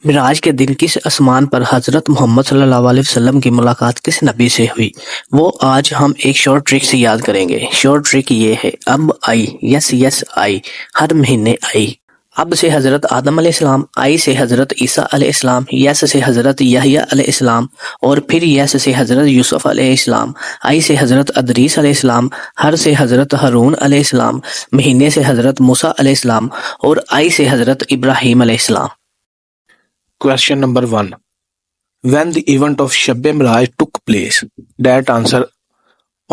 मिराज के दिन किस आसमान पर हजरत मोहम्मद सल्लल्लाहु अलैहि वसल्लम की मुलाकात किस नबी से हुई? वो आज हम एक शॉर्ट ट्रिक से याद करेंगे। शॉर्ट ट्रिक ये है, अब आई, यस यस आई, हर महीने आई। अब से हजरत आदम अलैहिस्सलाम, आई से हजरत ईसा अलैहिस्सलाम, यस से हजरत यहया अलैहिस्सलाम और फिर यस से हजरत यूसुफ अलैहिस्सलाम, आई से हजरत अदरीस अलैहिस्सलाम, हर से हजरत हारून अलैहिस्सलाम, महीने से हजरत मूसा अलैहिस्सलाम और आई से हजरत इब्राहीम अलैहिस्सलाम। Question number 1. When the event of shab-e-miraj took place? That answer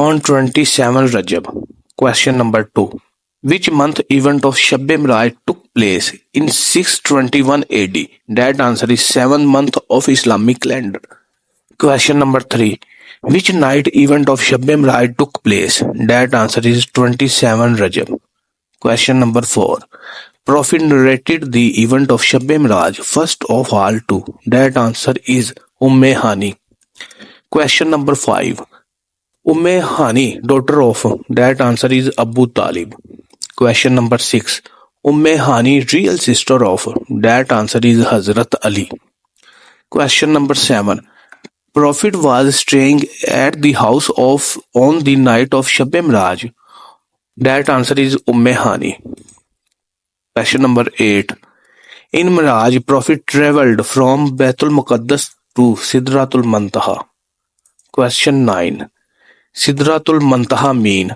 on 27 Rajab. Question number 2. Which month event of shab-e-miraj took place in 621 AD? That answer is 7th month of Islamic calendar. Question number 3. Which night event of shab-e-miraj took place? That answer is 27 Rajab. Question number 4. Prophet narrated the event of shab-e-miraj first of all to. That answer is Hani. Question number 5. Hani, daughter of. That answer is Abu Talib. Question number 6. Hani, real sister of. That answer is Hazrat Ali. Question number 7. Prophet was staying at the house of on the night of shab-e-miraj. That answer is Hani. Question number 8. In Miraj, Prophet travelled from Baitul Muqaddas to Sidratul Muntaha. Question 9. Sidratul Muntaha mean?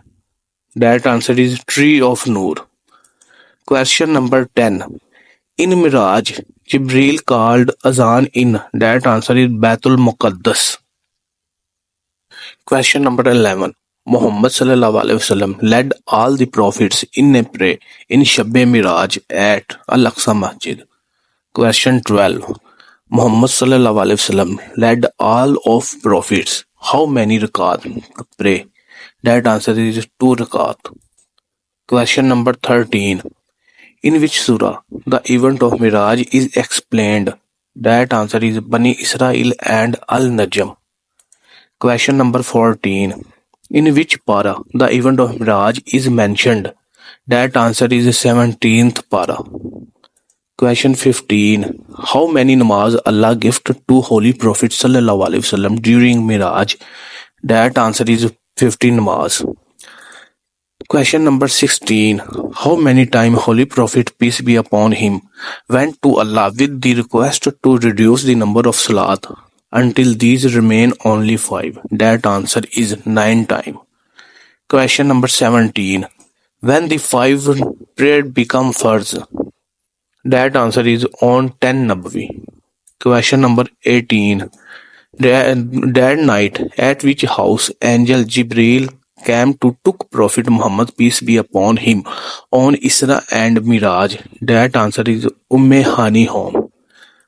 That answer is Tree of Noor. Question number 10. In Miraj, Jibreel called Azan in. That answer is Baitul Muqaddas. Question number 11. Muhammad sallallahu alaihi wasallam led all the prophets in a prayer in shab-e-miraj at Alekum Masjid. Question 12. Muhammad sallallahu alaihi wasallam led all of prophets. How many rakat pray? That answer is 2 rakat. Question number 13. In which surah the event of Miraj is explained? That answer is Bani Israel and Al-Najm. Question number 14. In which para the event of Miraj is mentioned? That answer is 17th para. Question 15. How many namaz Allah gifted to Holy Prophet sallallahu alaihi wasallam during Miraj? That answer is 15 namaz. Question number 16. How many times Holy Prophet, peace be upon him, went to Allah with the request to reduce the number of salat until these remain only 5? That answer is 9 times. Question number 17. When the 5 prayer become farz? That answer is on 10 Nabawi. Question number 18. That night at which house angel Jibreel came to took Prophet Muhammad, peace be upon him, on Isra and Miraj? That answer is Hani home.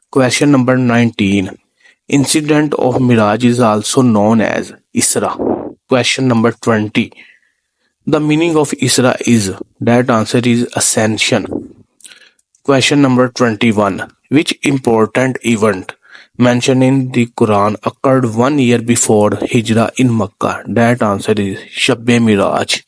Question number 19. Incident of Miraj is also known as Isra. Question number 20. The meaning of Isra is? That answer is ascension. Question number 21. Which important event mentioned in the Quran occurred 1 year before Hijrah in Makkah? That answer is Shab-e-miraj.